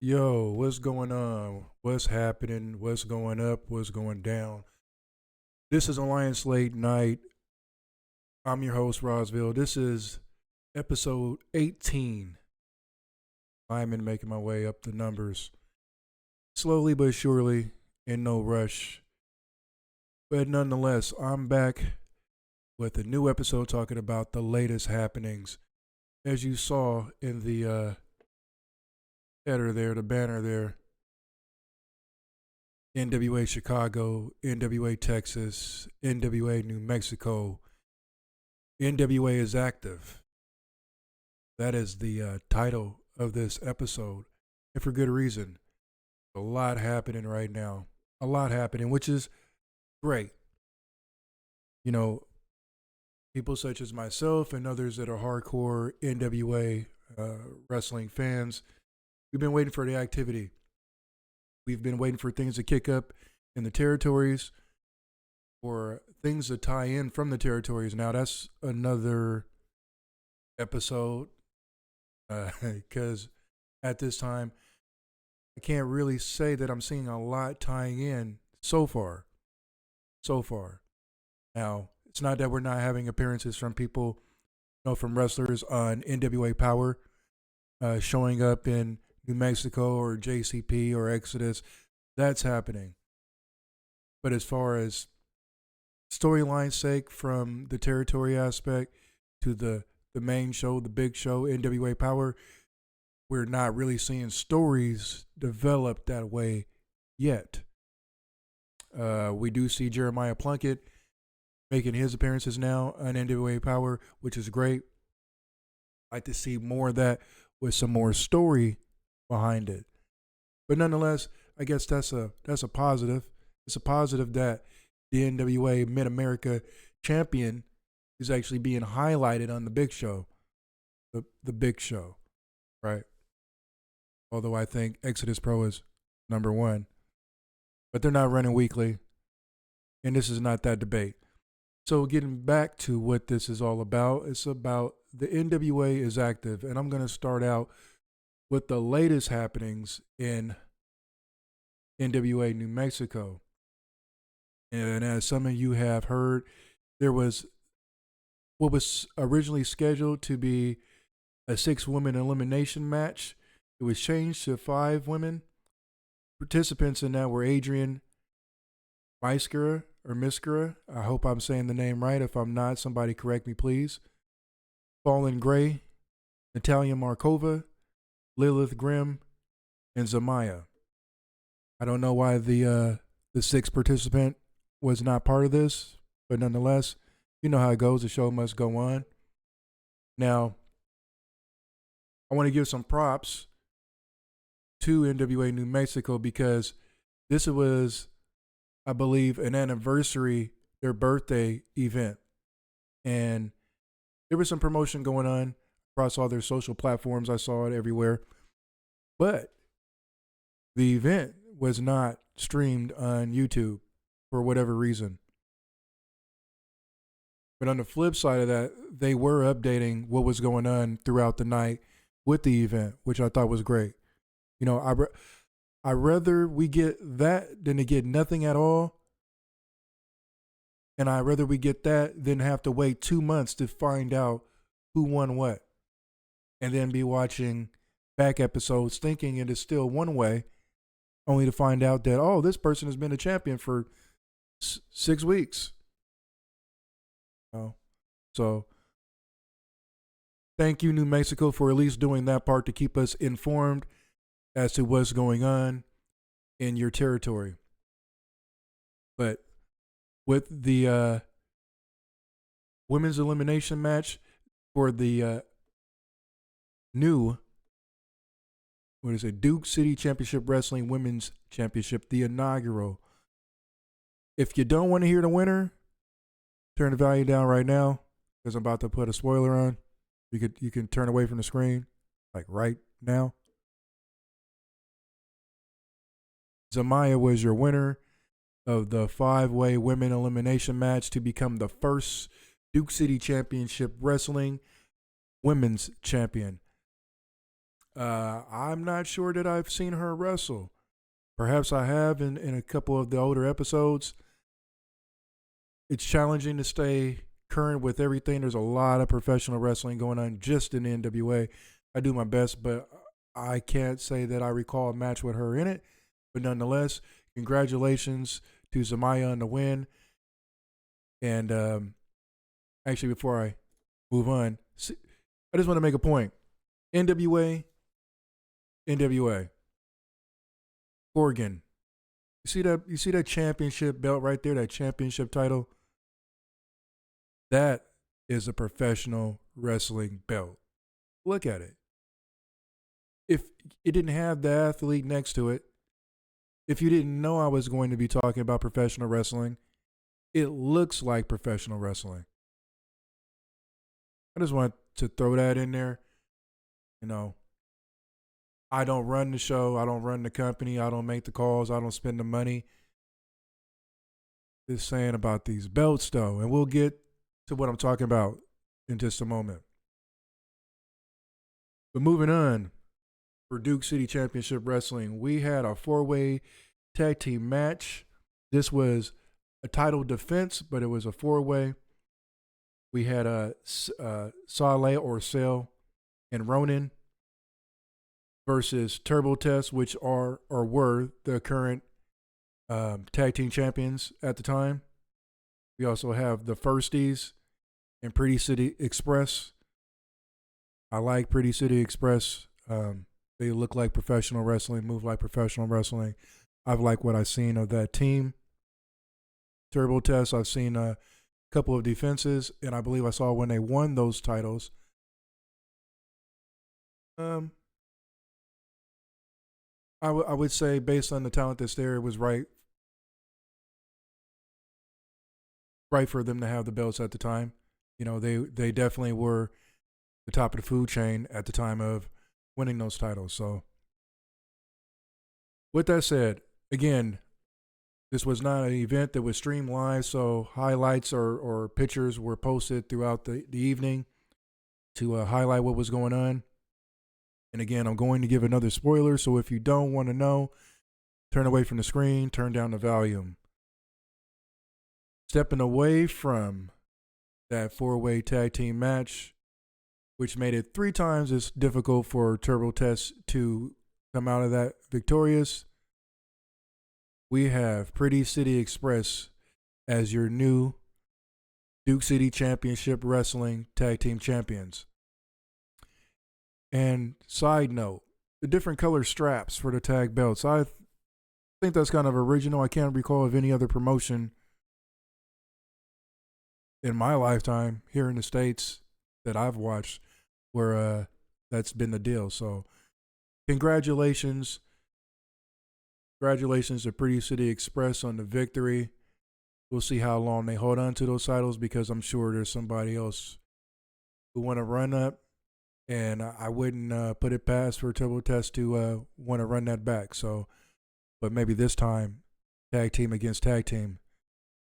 Yo, what's going on? What's happening? What's going up? What's going down? This is Alliance Late Night. I'm your host, Rosville. This is episode 18. I'm in making my way up the numbers slowly but surely, in no rush. But nonetheless, I'm back with a new episode talking about the latest happenings. As you saw in the header there, the banner there, NWA Chicago, NWA Texas, NWA New Mexico. NWA is active. That is the title of this episode, and for good reason. A lot happening right now. A lot happening, which is great. You know, people such as myself and others that are hardcore NWA wrestling fans, we've been waiting for the activity. We've been waiting for things to kick up in the territories or things to tie in from the territories. Now, that's another episode because at this time, I can't really say that I'm seeing a lot tying in so far. Now, it's not that we're not having appearances from people, from wrestlers on NWA Power showing up in New Mexico or JCP or Exodus. That's happening. But as far as storyline sake, from the territory aspect to the main show, the big show, NWA Power, we're not really seeing stories develop that way yet. We do see Jeremiah Plunkett making his appearances now on NWA Power, which is great. I'd like to see more of that with some more story behind it. But nonetheless, I guess that's a positive. It's a positive that the NWA Mid-America champion is actually being highlighted on the big show. The big show, right? Although I think Exodus Pro is number one. But they're not running weekly. And this is not that debate. So getting back to what this is all about, it's about the NWA is active. And I'm going to start out with the latest happenings in NWA New Mexico. And as some of you have heard, there was what was originally scheduled to be a 6-woman elimination match. It was changed to 5 women. Participants in that were Adrian Miskera or Miskera. I hope I'm saying the name right. If I'm not, somebody correct me, please. Fallen Gray, Natalia Markova, Lilith Grimm, and Zamaya. I don't know why the 6th participant was not part of this, but nonetheless, you know how it goes. The show must go on. Now, I want to give some props to NWA New Mexico because this was, I believe, an anniversary, their birthday event. And there was some promotion going on across all their social platforms. I saw it everywhere. But the event was not streamed on YouTube for whatever reason. But on the flip side of that, they were updating what was going on throughout the night with the event, which I thought was great. I'd rather we get that than to get nothing at all. And I'd rather we get that than have to wait 2 months to find out who won what. And then be watching back episodes thinking it is still one way, only to find out that, oh, this person has been a champion for 6 weeks. So thank you, New Mexico, for at least doing that part to keep us informed as to what's going on in your territory. But with the women's elimination match for the new, Duke City Championship Wrestling Women's Championship, the inaugural. If you don't want to hear the winner, turn the volume down right now because I'm about to put a spoiler on. You can turn away from the screen, like right now. Zamaya was your winner of the 5-way women elimination match to become the first Duke City Championship Wrestling Women's Champion. I'm not sure that I've seen her wrestle. Perhaps I have in a couple of the older episodes. It's challenging to stay current with everything. There's a lot of professional wrestling going on just in the NWA. I do my best, but I can't say that I recall a match with her in it. But nonetheless, congratulations to Zamaya on the win. And actually, before I move on, I just want to make a point. NWA, Oregon. You see that championship belt right there, that championship title? That is a professional wrestling belt. Look at it. If it didn't have the athlete next to it, if you didn't know I was going to be talking about professional wrestling, it looks like professional wrestling. I just want to throw that in there. You know, I don't run the show. I don't run the company. I don't make the calls. I don't spend the money. Just saying about these belts, though. And we'll get to what I'm talking about in just a moment. But moving on, for Duke City Championship Wrestling, we had a 4-way tag team match. This was a title defense, but it was a 4-way. We had Saleh or Sale and Ronan versus Turbo Test, which are or were the current tag team champions at the time. We also have the Firsties and Pretty City Express. I like Pretty City Express. They look like professional wrestling, move like professional wrestling. I've liked what I've seen of that team. Turbo Test, I've seen a couple of defenses, and I believe I saw when they won those titles. I would say, based on the talent that's there, it was right for them to have the belts at the time. You know, they definitely were the top of the food chain at the time of winning those titles. So, with that said, again, this was not an event that was streamed live, so highlights or pictures were posted throughout the evening to highlight what was going on. And again, I'm going to give another spoiler, so if you don't want to know, turn away from the screen, turn down the volume. Stepping away from that 4-way tag team match, which made it 3 times as difficult for Turbo Test to come out of that victorious, we have Pretty City Express as your new Duke City Championship Wrestling Tag Team Champions. And side note, the different color straps for the tag belts. I think that's kind of original. I can't recall of any other promotion in my lifetime here in the States that I've watched where that's been the deal. So congratulations to Pretty City Express on the victory. We'll see how long they hold on to those titles, because I'm sure there's somebody else who want to run up, and I wouldn't put it past for Turbo Test to want to run that back. So, but maybe this time, tag team against tag team,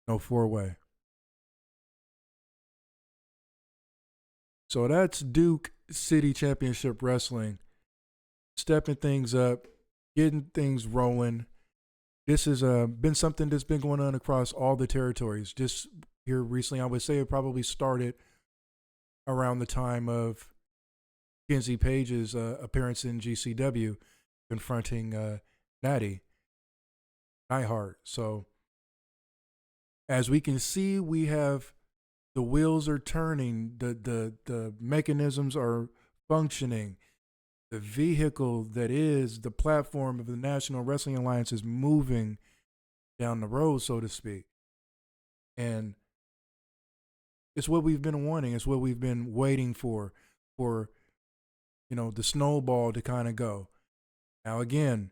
no 4-way. So that's Duke City Championship Wrestling, stepping things up, getting things rolling. This has been something that's been going on across all the territories. Just here recently, I would say it probably started around the time of Kenzie Page's appearance in GCW, confronting Natty Neidhart. So as we can see, we have the wheels are turning, the mechanisms are functioning. The vehicle that is the platform of the National Wrestling Alliance is moving down the road, so to speak. And it's what we've been wanting. It's what we've been waiting for, the snowball to kind of go. Now, again,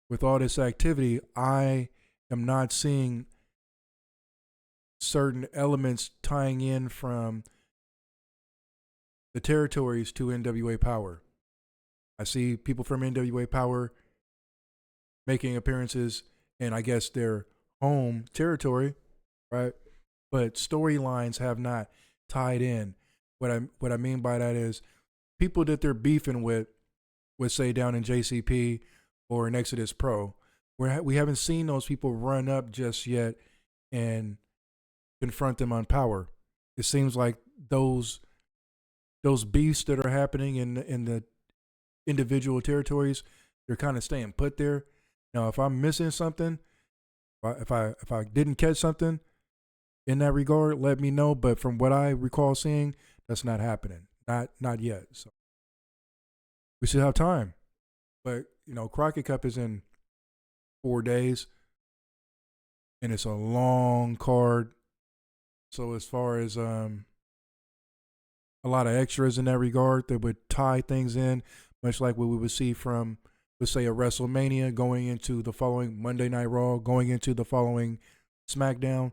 with all this activity, I am not seeing certain elements tying in from the territories to NWA Power. I see people from NWA Power making appearances in, I guess, their home territory, right? But storylines have not tied in. What I mean by that is people that they're beefing with would say down in JCP or in Exodus Pro. We haven't seen those people run up just yet and confront them on power. It seems like those beasts that are happening in the individual territories, they're kind of staying put there. Now, if I'm missing something, if I didn't catch something in that regard, let me know. But from what I recall seeing, that's not happening. Not yet. So we still have time. But Crockett Cup is in 4 days, and it's a long card. So as far as a lot of extras in that regard that would tie things in, much like what we would see from, let's say, a WrestleMania going into the following Monday Night Raw, going into the following SmackDown.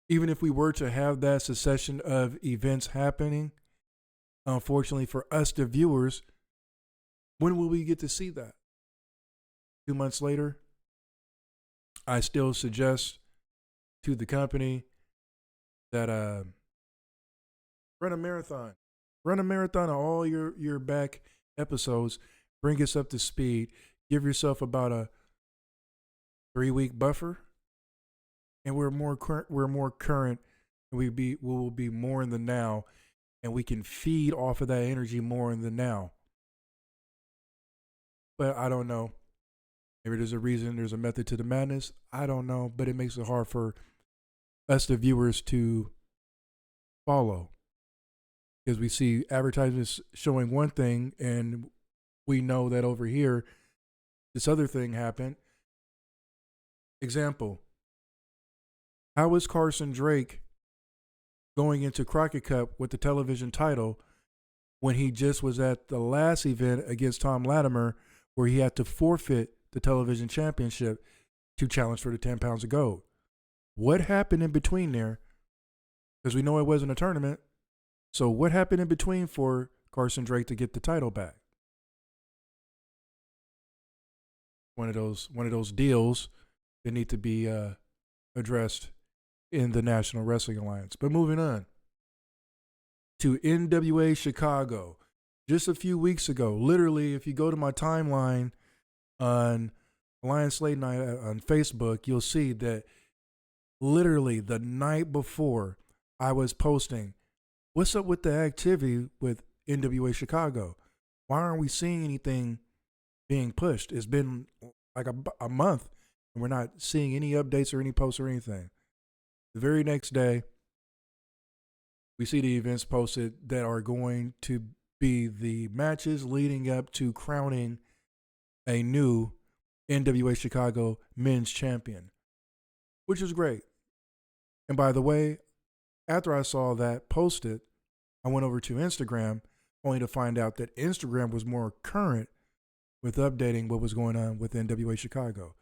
Even if we were to have that succession of events happening, unfortunately for us, the viewers, when will we get to see that? 2 months later? I still suggest to the company that run a marathon. Run a marathon of all your back episodes. Bring us up to speed. Give yourself about a 3-week buffer, and we're more current, and we will be more in the now, and we can feed off of that energy more in the now. But I don't know. Maybe there's a reason, there's a method to the madness. I don't know, but it makes it hard for us, the viewers, to follow. Because we see advertisements showing one thing, and we know that over here, this other thing happened. Example, how is Carson Drake going into Crockett Cup with the television title when he just was at the last event against Tom Latimer where he had to forfeit the television championship to challenge for the 10 pounds of gold? What happened in between there? Because we know it wasn't a tournament. So what happened in between for Carson Drake to get the title back? One of those deals that need to be addressed in the National Wrestling Alliance. But moving on to NWA Chicago. Just a few weeks ago, literally, if you go to my timeline on Alliance Late Night on Facebook, you'll see that literally the night before I was posting, what's up with the activity with NWA Chicago? Why aren't we seeing anything being pushed? It's been like a month, and we're not seeing any updates or any posts or anything. The very next day, we see the events posted that are going to be the matches leading up to crowning a new NWA Chicago men's champion, which is great. And by the way, after I saw that posted, I went over to Instagram only to find out that Instagram was more current with updating what was going on with NWA Chicago.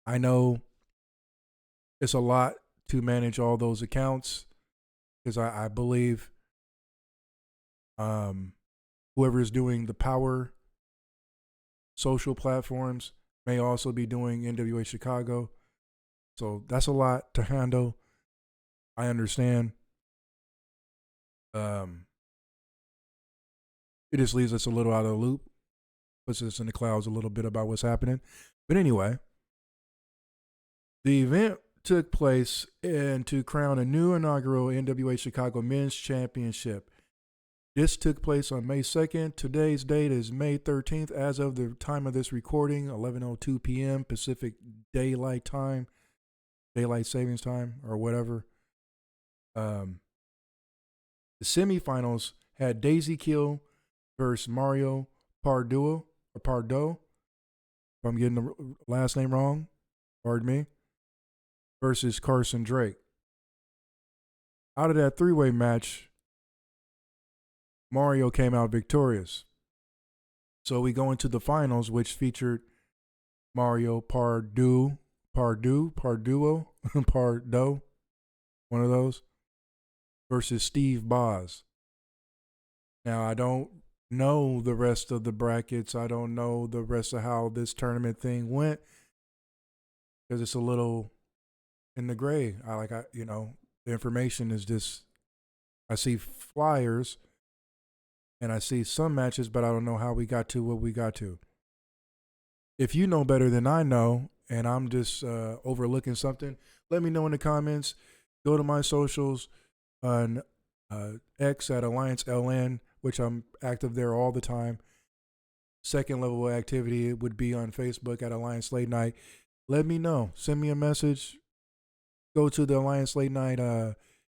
I know it's a lot to manage all those accounts because I believe whoever is doing the power social platforms may also be doing NWA Chicago. So that's a lot to handle. I understand. It just leaves us a little out of the loop, puts us in the clouds a little bit about what's happening. But anyway, the event took place to crown a new inaugural NWA Chicago Men's Championship. This took place on May 2nd. Today's date is May 13th. As of the time of this recording, 11:02 p.m. Pacific Daylight Time, Daylight Savings Time, or whatever. The semifinals had Daisy Kill versus Mario Pardo. If I'm getting the last name wrong, pardon me, versus Carson Drake. Out of that three-way match, Mario came out victorious. So we go into the finals, which featured Mario Pardo, one of those, versus Steve Boz. Now, I don't know the rest of the brackets. I don't know the rest of how this tournament thing went because it's a little in the gray. The information is just, I see flyers and I see some matches, but I don't know how we got to what we got to. If you know better than I know, and I'm just overlooking something, let me know in the comments. Go to my socials on X at Alliance LN, which I'm active there all the time. Second level of activity would be on Facebook at Alliance Late Night. Let me know. Send me a message. Go to the Alliance Late Night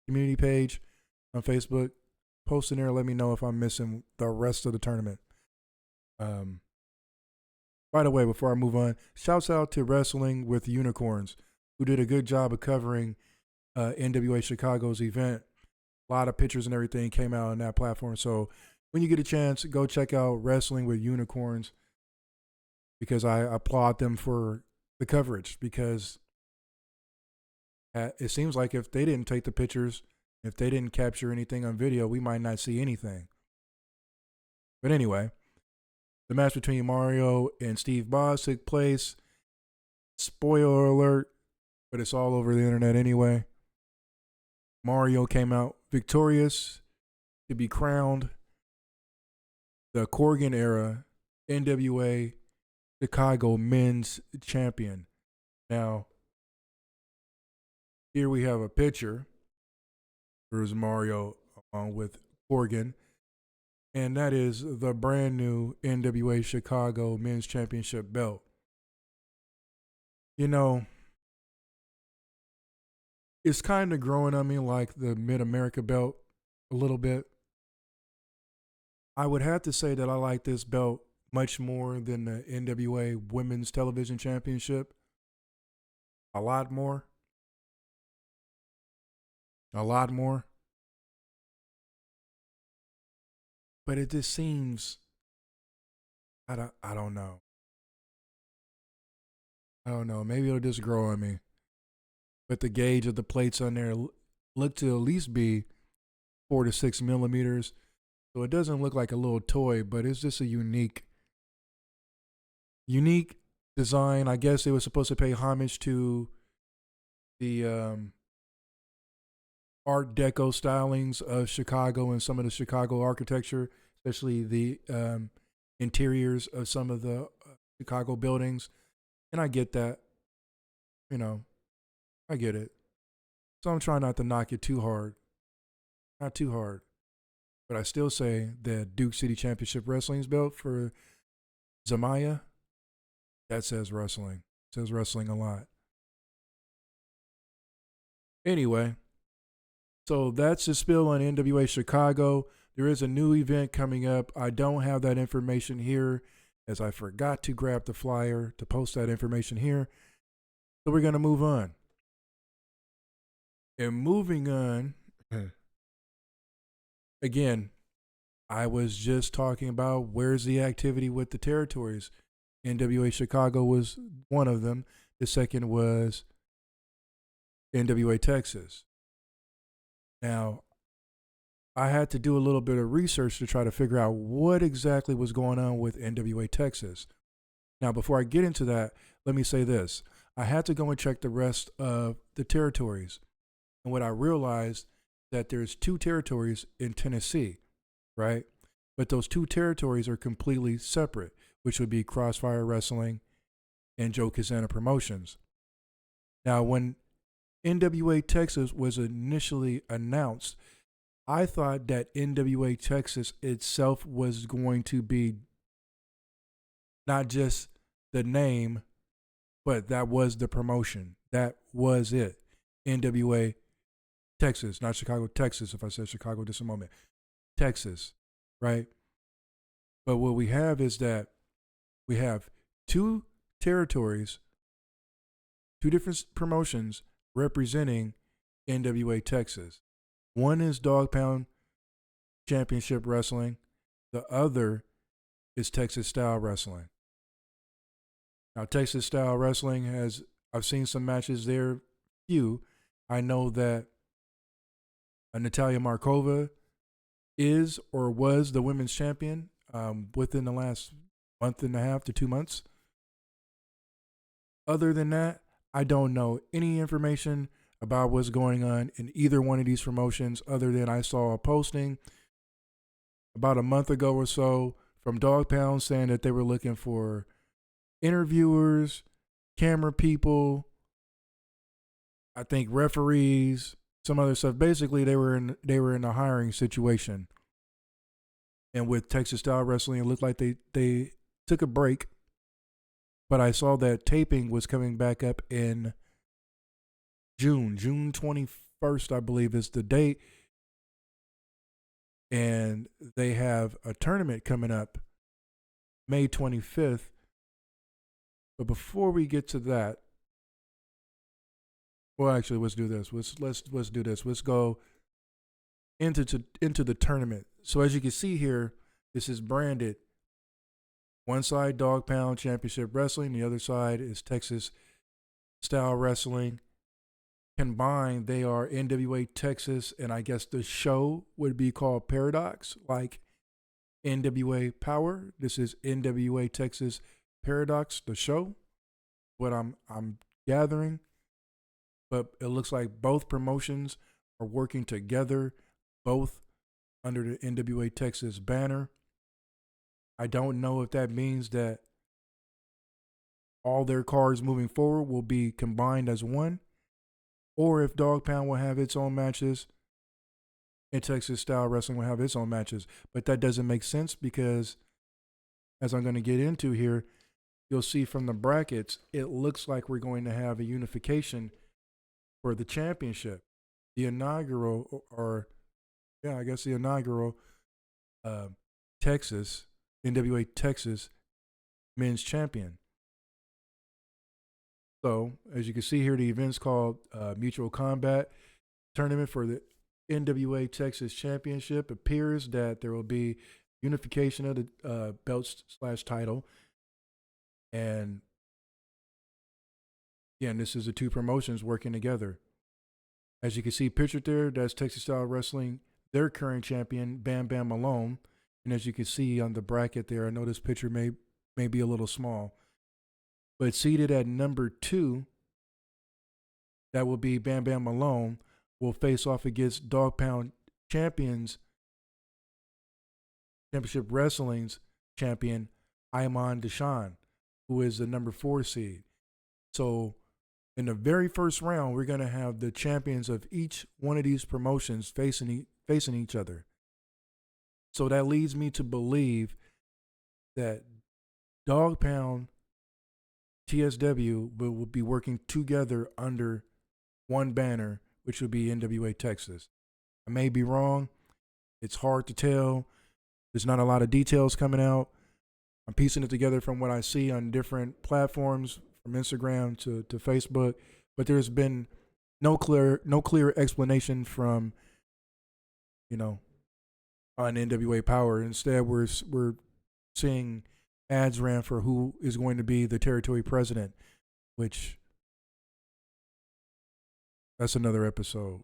community page on Facebook. Post in there. Let me know if I'm missing the rest of the tournament. By the way, before I move on, shouts out to Wrestling with Unicorns, who did a good job of covering NWA Chicago's event. A lot of pictures and everything came out on that platform. So when you get a chance, go check out Wrestling with Unicorns, because I applaud them for the coverage, because it seems like if they didn't take the pictures, if they didn't capture anything on video, we might not see anything. But anyway, the match between Mario and Steve Boz took place. Spoiler alert, but it's all over the internet anyway. Mario came out victorious to be crowned the Corgan era NWA Chicago Men's Champion. Now, here we have a picture. There's Mario along with Corgan, and that is the brand new NWA Chicago Men's Championship belt. You know, it's kind of growing on me like the Mid-America belt a little bit. I would have to say that I like this belt much more than the NWA Women's Television Championship. A lot more. A lot more. But it just seems, I don't know. I don't know. Maybe it'll just grow on me. But the gauge of the plates on there look to at least be 4 to 6 millimeters. So it doesn't look like a little toy, but it's just a unique design. I guess it was supposed to pay homage to the Art Deco stylings of Chicago and some of the Chicago architecture, especially the interiors of some of the Chicago buildings. And I get that. You know, I get it. So I'm trying not to knock it too hard. Not too hard. But I still say that Duke City Championship Wrestling's belt for Zamaya, that says wrestling. It says wrestling a lot. Anyway, so that's the spill on NWA Chicago. There is a new event coming up. I don't have that information here, as I forgot to grab the flyer to post that information here. So we're going to move on. And moving on, again, I was just talking about where's the activity with the territories. NWA Chicago was one of them. The second was NWA Texas. Now, I had to do a little bit of research to try to figure out what exactly was going on with NWA Texas. Now, before I get into that, let me say this. I had to go and check the rest of the territories. And what I realized that there's 2 territories in Tennessee, right? But those 2 territories are completely separate, which would be Crossfire Wrestling and Joe Kazana Promotions. Now, when NWA Texas was initially announced, I thought that NWA Texas itself was going to be not just the name, but that was the promotion. That was it. NWA Texas, not Chicago, Texas. If I said Chicago just a moment. Texas, right? But what we have is that we have 2 territories, 2 different promotions representing NWA Texas. One is Dogg Pound Championship Wrestling. The other is Texas Style Wrestling. Now, Texas Style Wrestling I've seen some matches there, few. I know that Natalia Markova is or was the women's champion within the last month and a half to 2 months. Other than that, I don't know any information about what's going on in either one of these promotions other than I saw a posting about a month ago or so from Dogg Pound saying that they were looking for interviewers, camera people, I think referees, some other stuff. Basically, they were in a hiring situation. And with Texas Style Wrestling, it looked like they took a break. But I saw that taping was coming back up in June 21st, I believe is the date. And they have a tournament coming up May 25th. But before we get to that, well, actually, let's do this. Let's do this. Let's go into the tournament. So as you can see here, this is branded. One side, Dogg Pound Championship Wrestling. The other side is Texas Style Wrestling. Combined, they are NWA Texas, and I guess the show would be called Paradox, like NWA Power. This is NWA Texas Paradox, the show. What I'm gathering, but it looks like both promotions are working together, both under the NWA Texas banner. I don't know if that means that all their cards moving forward will be combined as one, or if Dogg Pound will have its own matches and Texas Style Wrestling will have its own matches. But that doesn't make sense because, as I'm going to get into here, you'll see from the brackets, it looks like we're going to have a unification for the championship. The inaugural, the inaugural Texas, NWA Texas men's champion. So, as you can see here, the event's called Mutual Combat Tournament for the NWA Texas Championship. It appears that there will be unification of the belts / title. And again, this is the two promotions working together. As you can see pictured there, that's Texas Style Wrestling, their current champion, Bam Bam Malone. And as you can see on the bracket there, I know this picture may be a little small. But seated at number 2, that will be Bam Bam Malone, will face off against Dogg Pound Championship Wrestling's champion, Iman Deshawn, who is the number 4 seed. So in the very first round, we're going to have the champions of each one of these promotions facing each other. So that leads me to believe that Dogg Pound TSW will be working together under one banner, which would be NWA Texas. I may be wrong. It's hard to tell. There's not a lot of details coming out. I'm piecing it together from what I see on different platforms, from Instagram to Facebook, but there's been no clear explanation from, on NWA Power. Instead, we're seeing ads ran for who is going to be the territory president, which that's another episode.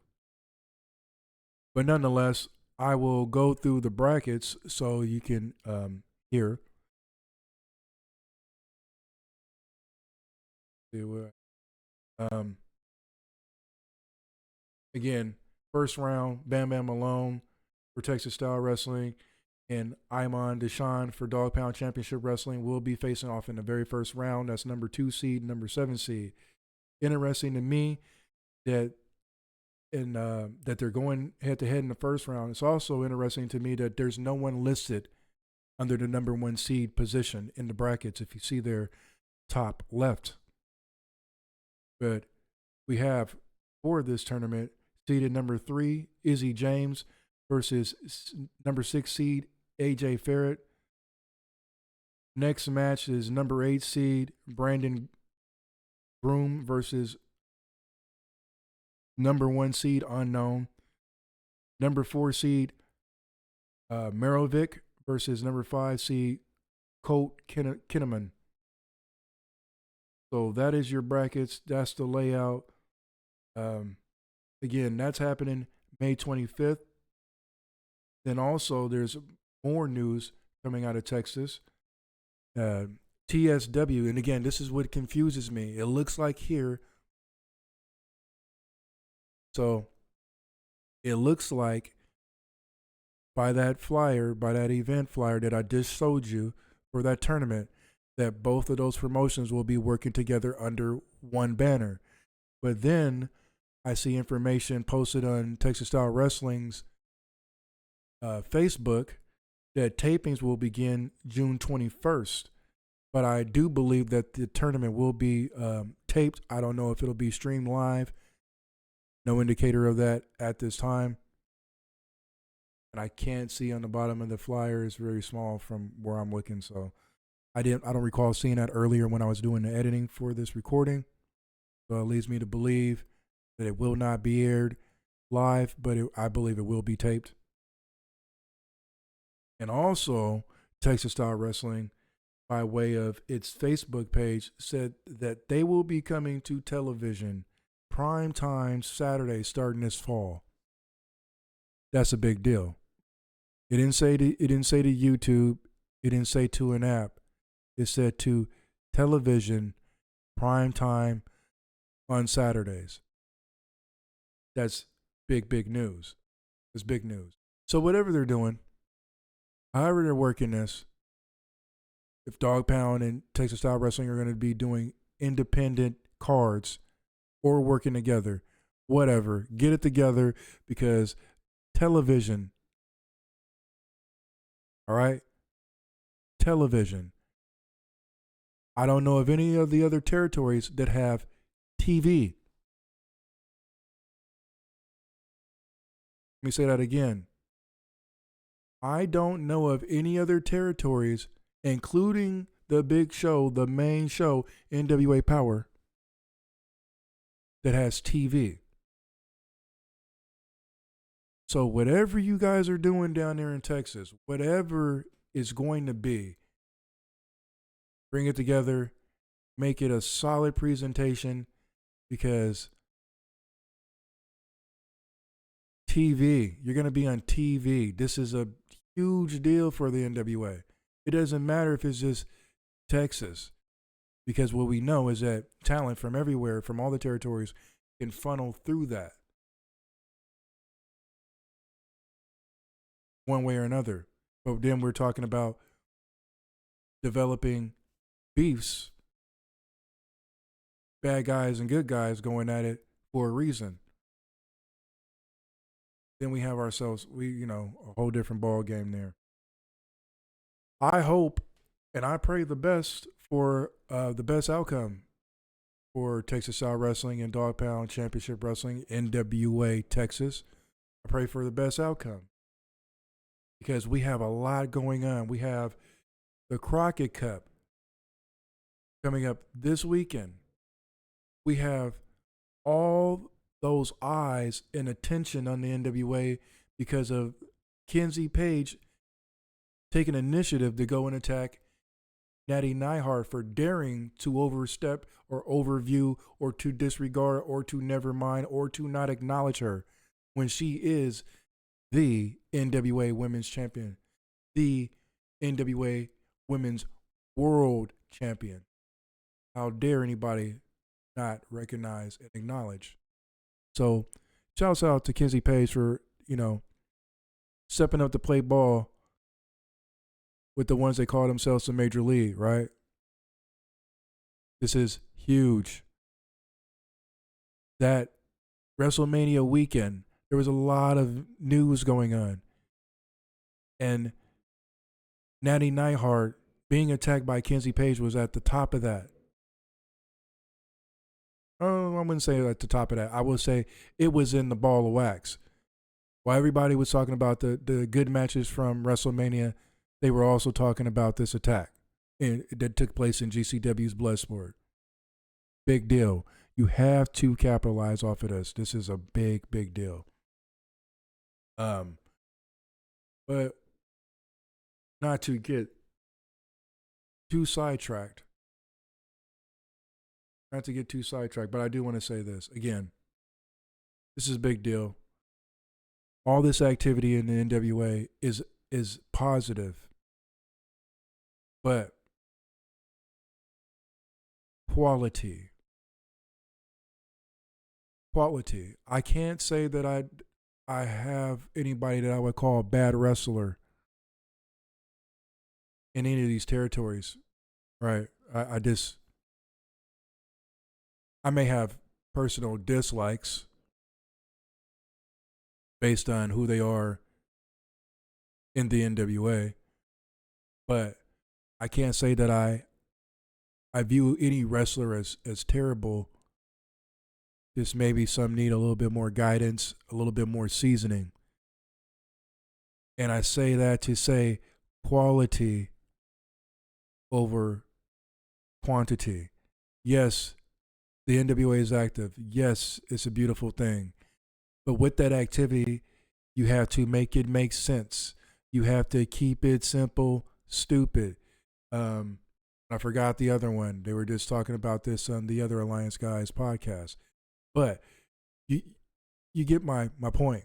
But nonetheless, I will go through the brackets so you can hear. Again, first round, Bam Bam Malone for Texas Style Wrestling and Iman Deshawn for Dogg Pound Championship Wrestling will be facing off in the very first round. That's number 2 seed, number 7 seed. Interesting to me that that they're going head to head in the first round. It's also interesting to me that there's no one listed under the number 1 seed position in the brackets. If you see their top left, but we have for this tournament seeded number 3 Izzy James versus number 6 seed AJ Ferret. Next match is number 8 seed Brandon Groom versus number 1 seed Unknown. Number 4 seed Merovic versus number 5 seed Colt Kinnaman. So that is your brackets. That's the layout. Again, that's happening May 25th. Then also there's more news coming out of Texas. TSW, and again, this is what confuses me. It looks like here. So it looks like by that flyer, by that event flyer that I just showed you for that tournament, that both of those promotions will be working together under one banner. But then I see information posted on Texas Style Wrestling's Facebook that tapings will begin June 21st. But I do believe that the tournament will be taped. I don't know if it'll be streamed live. No indicator of that at this time. And I can't see on the bottom of the flyer. It's very small from where I'm looking. So I don't recall seeing that earlier when I was doing the editing for this recording. So it leads me to believe that it will not be aired live, but I believe it will be taped. And also, Texas Style Wrestling, by way of its Facebook page, said that they will be coming to television prime time Saturday starting this fall. That's a big deal. It didn't say to YouTube. It didn't say to an app. It said to television prime time on Saturdays. That's big news. It's big news. So whatever they're doing, however they're working this, if Dogg Pound and Texas Style Wrestling are going to be doing independent cards or working together, whatever, get it together, because television, all right? Television. I don't know of any of the other territories that have TV. Let me say that again. I don't know of any other territories, including the big show, the main show, NWA Power, that has TV. So whatever you guys are doing down there in Texas, whatever it's going to be, bring it together, make it a solid presentation, because TV, you're going to be on TV. This is a huge deal for the NWA. It doesn't matter if it's just Texas, because what we know is that talent from everywhere, from all the territories, can funnel through that one way or another. But then we're talking about developing beefs, bad guys and good guys going at it for a reason. Then we have ourselves, a whole different ball game there. I hope and I pray the best for the best outcome for Texas Style Wrestling and Dogg Pound Championship Wrestling, NWA Texas. I pray for the best outcome, because we have a lot going on. We have the Crockett Cup coming up this weekend. We have all those eyes and attention on the NWA because of Kenzie Page taking initiative to go and attack Natty Neihart for daring to overstep or overview or to disregard or to never mind or to not acknowledge her when she is the NWA Women's Champion, the NWA Women's World Champion. How dare anybody not recognize and acknowledge? So, shouts out to Kenzie Page for, stepping up to play ball with the ones they call themselves the Major League, right? This is huge. That WrestleMania weekend, there was a lot of news going on. And Natty Neihart being attacked by Kenzie Page was at the top of that. Oh, I wouldn't say at the top of that. I would say it was in the ball of wax. While everybody was talking about the good matches from WrestleMania, they were also talking about this attack that took place in GCW's Bloodsport. Big deal. You have to capitalize off of this. This is a big deal. But not to get too sidetracked. But I do want to say this. Again, this is a big deal. All this activity in the NWA is positive. But quality. I can't say that I have anybody that I would call a bad wrestler in any of these territories. Right. I just I may have personal dislikes based on who they are in the NWA, but I can't say that I view any wrestler as terrible. Just maybe some need a little bit more guidance, a little bit more seasoning. And I say that to say quality over quantity. Yes, the NWA is active. Yes, it's a beautiful thing. But with that activity, you have to make it make sense. You have to keep it simple, stupid. Um, I forgot the other one. They were just talking about this on the other Alliance Guys podcast. But you you get my point.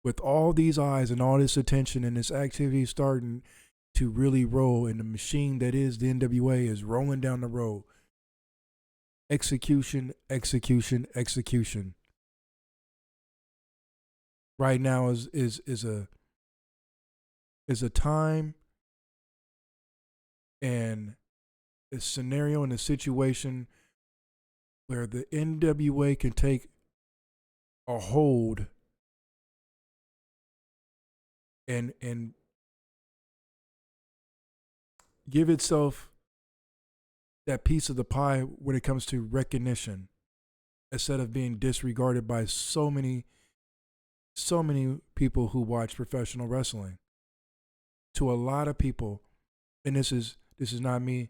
With all these eyes and all this attention and this activity starting to really roll, and the machine that is the NWA is rolling down the road. Execution, execution, execution. Right now is a time and a scenario and a situation where the NWA can take a hold and give itself that piece of the pie when it comes to recognition, instead of being disregarded by so many people who watch professional wrestling. To a lot of people, and this is not me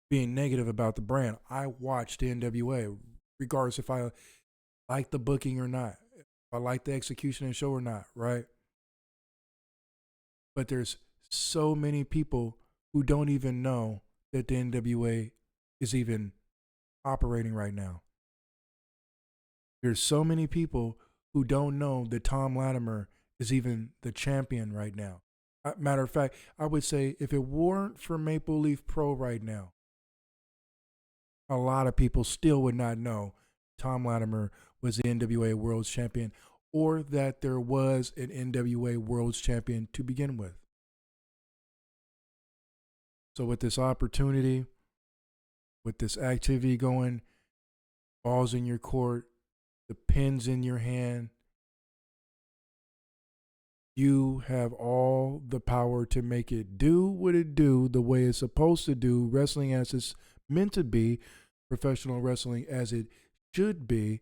being negative about the brand. I watch the NWA regardless if I like the booking or not, if I like the execution and show or not, right? But there's so many people who don't even know that the NWA is even operating right now. There's so many people who don't know that Tom Latimer is even the champion right now. Matter of fact, I would say if it weren't for Maple Leaf Pro right now, a lot of people still would not know Tom Latimer was the NWA World's Champion, or that there was an NWA World's Champion to begin with. So with this opportunity, with this activity going, balls in your court, the pins in your hand, you have all the power to make it do what it do the way it's supposed to do, wrestling as it's meant to be, professional wrestling as it should be,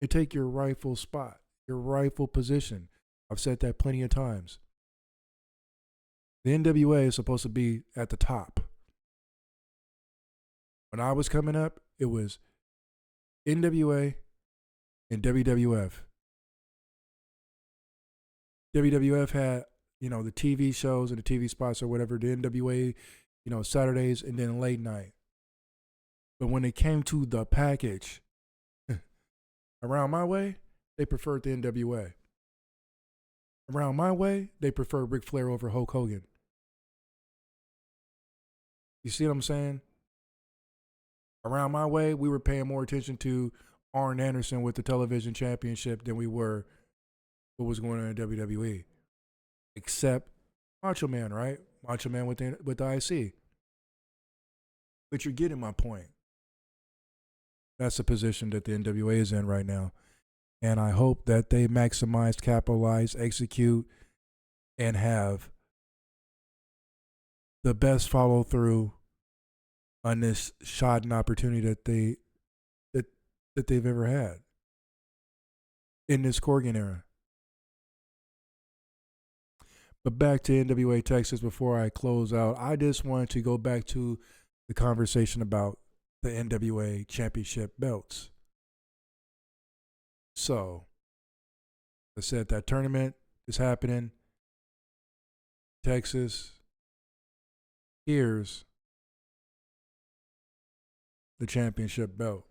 and take your rightful spot, your rightful position. I've said that plenty of times. The NWA is supposed to be at the top. When I was coming up, it was NWA and WWF. WWF had, the TV shows and the TV spots or whatever, the NWA, Saturdays and then late night. But when it came to the package, around my way, they preferred the NWA. Around my way, they preferred Ric Flair over Hulk Hogan. You see what I'm saying? Around my way, we were paying more attention to Arn Anderson with the television championship than we were what was going on in WWE. Except Macho Man, right? Macho Man with the IC. But you're getting my point. That's the position that the NWA is in right now. And I hope that they maximize, capitalize, execute, and have the best follow through on this shot and opportunity that they've ever had in this Corgan era. But back to NWA Texas before I close out, I just wanted to go back to the conversation about the NWA Championship belts. So, I said that tournament is happening. Texas. Here's the championship belt.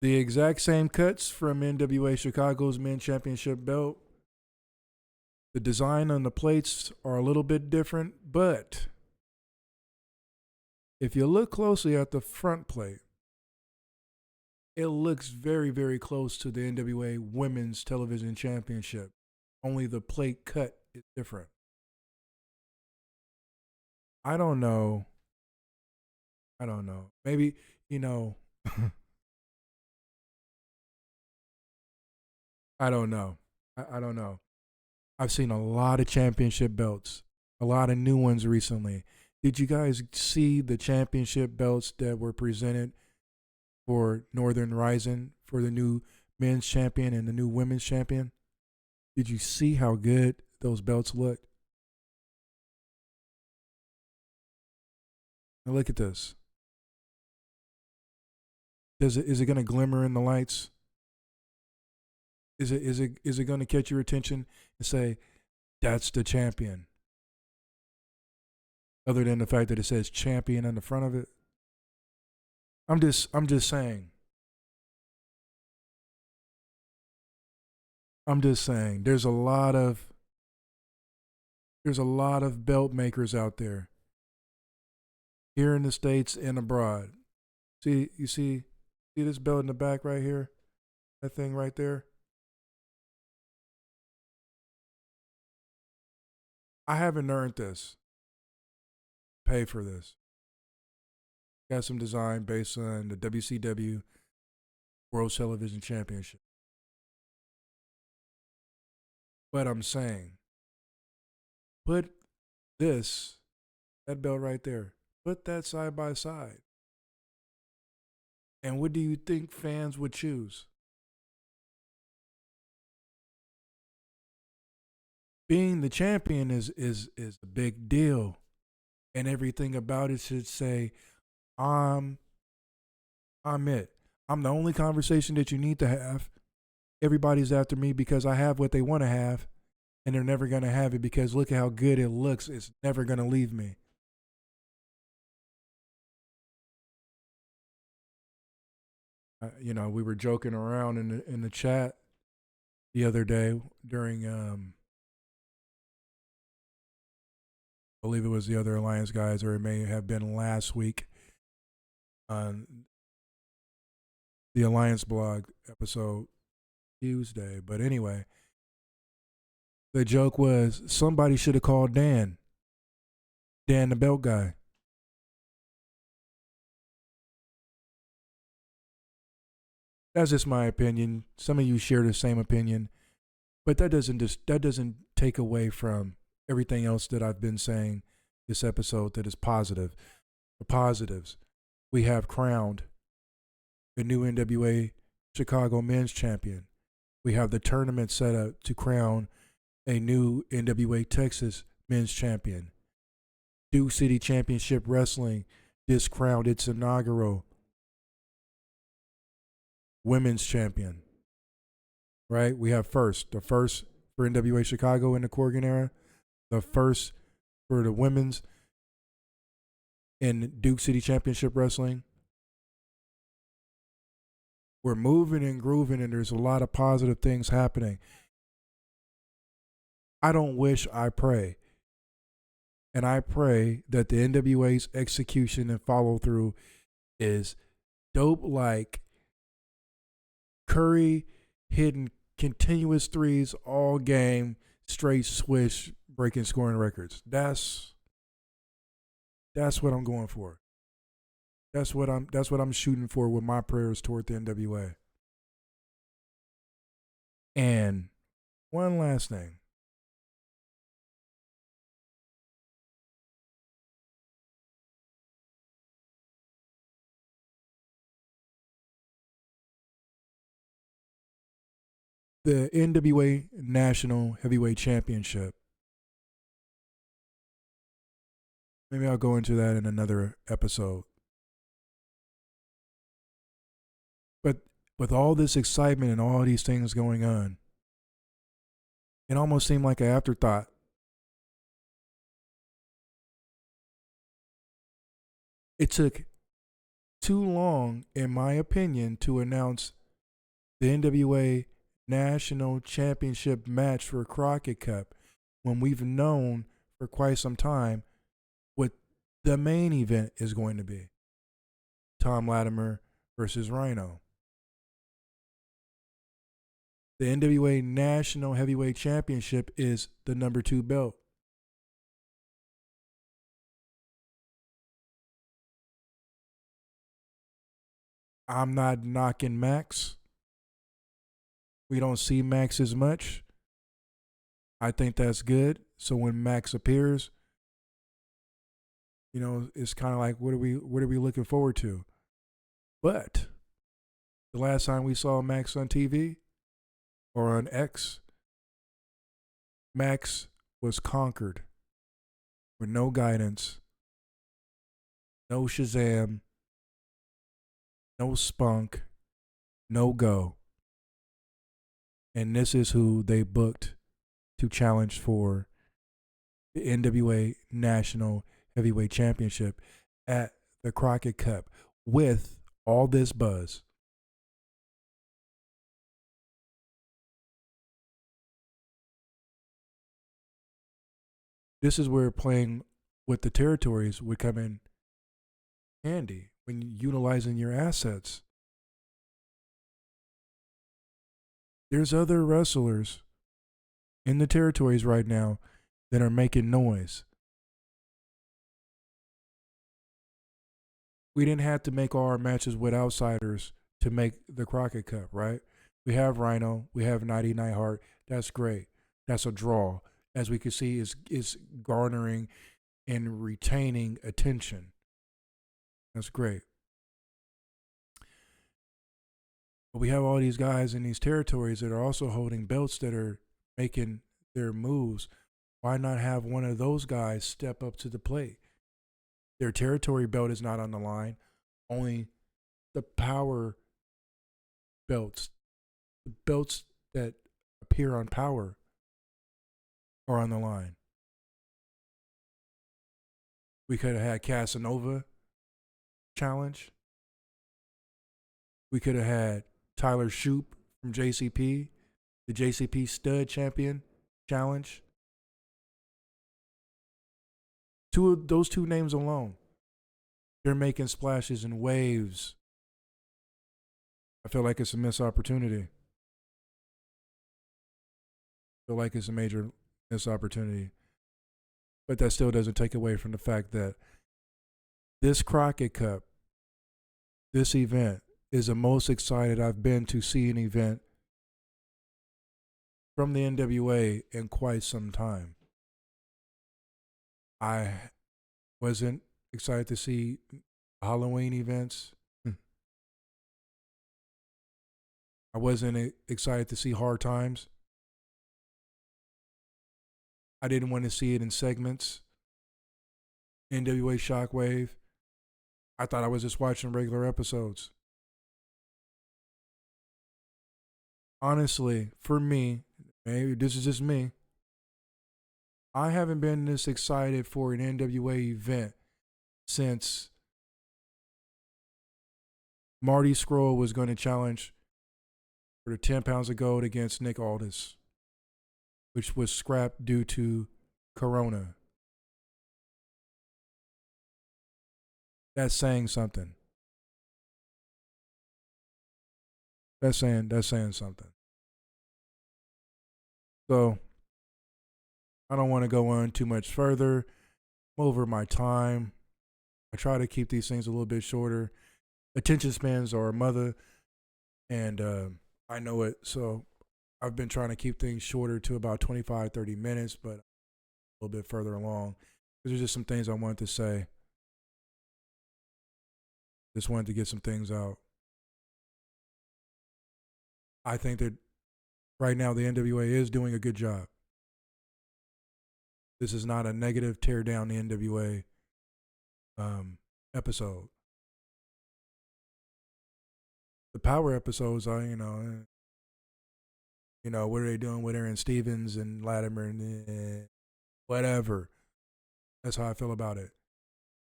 The exact same cuts from NWA Chicago's men's championship belt. The design on the plates are a little bit different, but if you look closely at the front plate, It looks very, very close to the NWA Women's Television Championship. Only the plate cut is different. I don't know. I don't know. Maybe, you know, I don't know. I don't know. I've seen a lot of championship belts, a lot of new ones recently. Did you guys see the championship belts that were presented for Northern Rising for the new men's champion and the new women's champion? Did you see how good those belts looked? Now look at this. Is it going to glimmer in the lights? Is it going to catch your attention and say that's the champion? Other than the fact that it says champion on the front of it. I'm just saying. I'm just saying. There's a lot of belt makers out there here in the States and abroad. See this belt in the back right here? That thing right there? I haven't earned this. Pay for this. Got some design based on the WCW World Television Championship. But I'm saying, put this, that belt right there, put that side by side. And what do you think fans would choose? Being the champion is a big deal. And everything about it should say, I'm I'm it. I'm the only conversation that you need to have. Everybody's after me because I have what they want to have, and they're never going to have it because look at how good it looks. It's never going to leave me. We were joking around in the chat the other day during, I believe it was the other Alliance guys, or it may have been last week on the Alliance blog episode Tuesday. But anyway, the joke was somebody should have called Dan the belt guy. That's just my opinion. Some of you share the same opinion, but that doesn't take away from everything else that I've been saying this episode that is positive. The positives. We have crowned the new NWA Chicago men's champion. We have the tournament set up to crown a new NWA Texas men's champion. Duke City Championship Wrestling just crowned its inaugural women's champion. Right? We have the first for NWA Chicago in the Corgan era, the first for the women's in Duke City Championship Wrestling. We're moving and grooving, and there's a lot of positive things happening. I don't wish, I pray. And I pray that the NWA's execution and follow through is dope like Curry hitting continuous threes all game, straight swish, breaking scoring records. That's what I'm going for. That's what I'm shooting for with my prayers toward the NWA. And one last thing. The NWA National Heavyweight Championship. Maybe I'll go into that in another episode. But with all this excitement and all these things going on, it almost seemed like an afterthought. It took too long, in my opinion, to announce the NWA National Championship match for Crockett Cup when we've known for quite some time what the main event is going to be. Tom Latimer versus Rhino. The NWA National Heavyweight Championship is the number 2 belt. I'm not knocking Max. We don't see Max as much. I think that's good. So when Max appears, it's kind of like what are we looking forward to? But the last time we saw Max on TV or on X, Max was conquered with no guidance, no Shazam, no spunk, no go. And this is who they booked to challenge for the NWA National Heavyweight Championship at the Crockett Cup with all this buzz. This is where playing with the territories would come in handy when utilizing your assets. There's other wrestlers in the territories right now that are making noise. We didn't have to make all our matches with outsiders to make the Crockett Cup, right? We have Rhino, we have 99 Heart. That's great. That's a draw. As we can see, is garnering and retaining attention. That's great. But we have all these guys in these territories that are also holding belts that are making their moves. Why not have one of those guys step up to the plate? Their territory belt is not on the line. Only the power belts, the belts that appear on Power, are on the line. We could have had Casanova challenge. We could have had Tyler Shoop from JCP, the JCP Stud Champion challenge. Those two names alone, they're making splashes and waves. I feel like it's a missed opportunity. I feel like it's a major missed opportunity. But that still doesn't take away from the fact that this Crockett Cup, this event, is the most excited I've been to see an event from the NWA in quite some time. I wasn't excited to see Halloween events. I wasn't excited to see Hard Times. I didn't want to see it in segments. NWA Shockwave. I thought I was just watching regular episodes. Honestly, for me, maybe this is just me, I haven't been this excited for an NWA event since Marty Scurll was going to challenge for the 10 pounds of gold against Nick Aldis, which was scrapped due to Corona. That's saying something. That's saying something. So I don't want to go on too much further. I'm over my time. I try to keep these things a little bit shorter. Attention spans are a mother, and I know it. So I've been trying to keep things shorter to about 25, 30 minutes, but a little bit further along. There's just some things I wanted to say. Just wanted to get some things out. I think that right now the NWA is doing a good job. This is not a negative tear down the NWA episode. The Power episodes are, what are they doing with Aaron Stevens and Latimer and whatever. That's how I feel about it.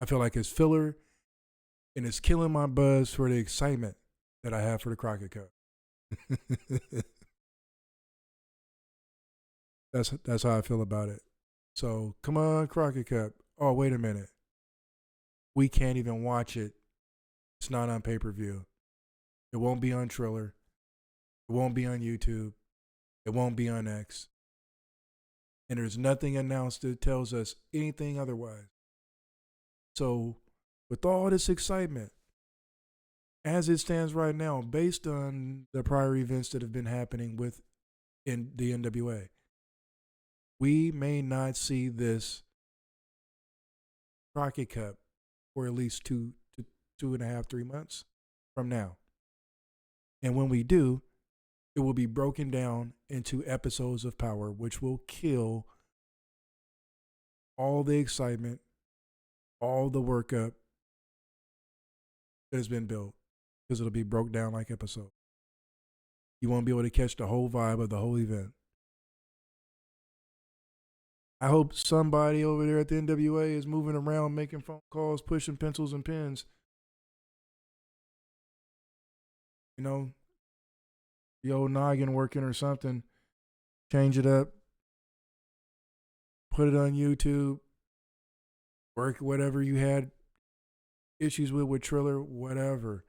I feel like it's filler, and it's killing my buzz for the excitement that I have for the Crockett Cup. That's how I feel about it. So come on, Crockett Cup. Oh, wait a minute. We can't even watch it. It's not on pay-per-view. It won't be on Triller. It won't be on YouTube. It won't be on X. And there's nothing announced that tells us anything otherwise. So, with all this excitement, as it stands right now, based on the prior events that have been happening in the NWA, we may not see this Crockett Cup for at least 2.5, 3 months from now. And when we do, it will be broken down into episodes of Power, which will kill all the excitement, all the workup that has been built, because it'll be broke down like episodes. You won't be able to catch the whole vibe of the whole event. I hope somebody over there at the NWA is moving around, making phone calls, pushing pencils and pens. You know, the old noggin working or something. Change it up. Put it on YouTube. Work whatever you had issues with Triller, whatever.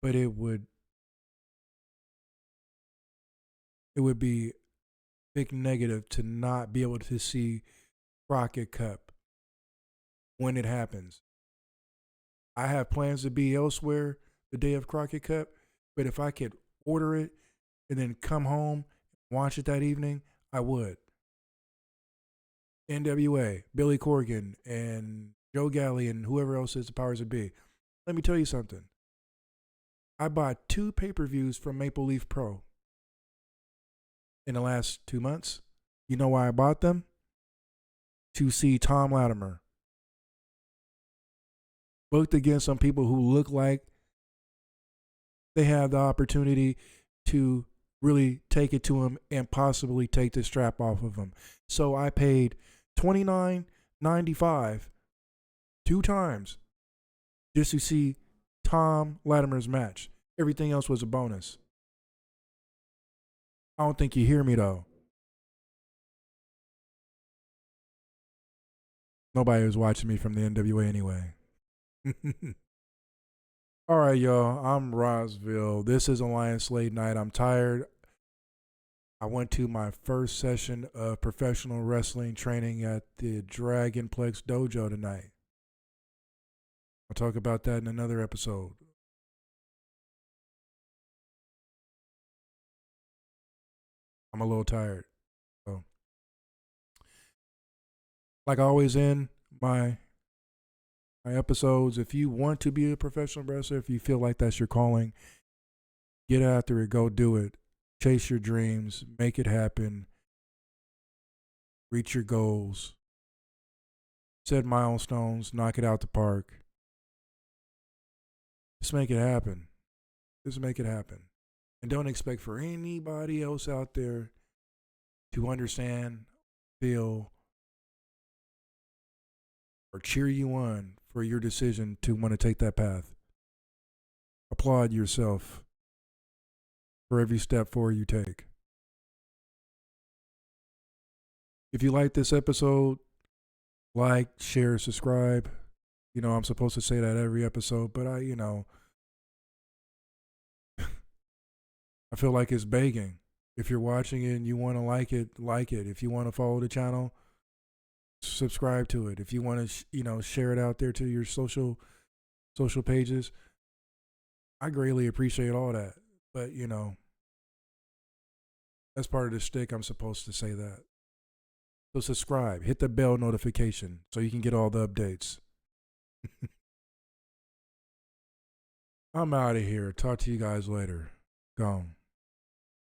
But it would be big negative to not be able to see Crockett Cup when it happens. I have plans to be elsewhere the day of Crockett Cup, but if I could order it and then come home and watch it that evening, I would. NWA, Billy Corgan, and Joe Galley, and whoever else is the powers that be. Let me tell you something. I bought 2 pay-per-views from Maple Leaf Pro in the last 2 months. You know why I bought them? To see Tom Latimer booked against some people who look like they have the opportunity to really take it to him and possibly take the strap off of him. So I paid $29.95 2 times just to see Tom Latimer's match. Everything else was a bonus. I don't think you hear me though. Nobody was watching me from the NWA anyway. All right, y'all. I'm Rosville. This is Alliance Late Night. I'm tired. I went to my first session of professional wrestling training at the Dragonplex Dojo tonight. I'll talk about that in another episode. I'm a little tired. So, like I always end my episodes, if you want to be a professional wrestler, if you feel like that's your calling, get after it, go do it. Chase your dreams, make it happen, reach your goals, set milestones, knock it out the park. Just make it happen. Just make it happen. And don't expect for anybody else out there to understand, feel, or cheer you on for your decision to want to take that path. Applaud yourself for every step forward you take. If you like this episode, like, share, subscribe. You know, I'm supposed to say that every episode, but I feel like it's begging. If you're watching it and you want to like it, like it. If you want to follow the channel, subscribe to it. If you want to, share it out there to your social pages, I greatly appreciate all that. But, that's part of the shtick. I'm supposed to say that. So subscribe, hit the bell notification so you can get all the updates. I'm out of here. Talk to you guys later. Gone.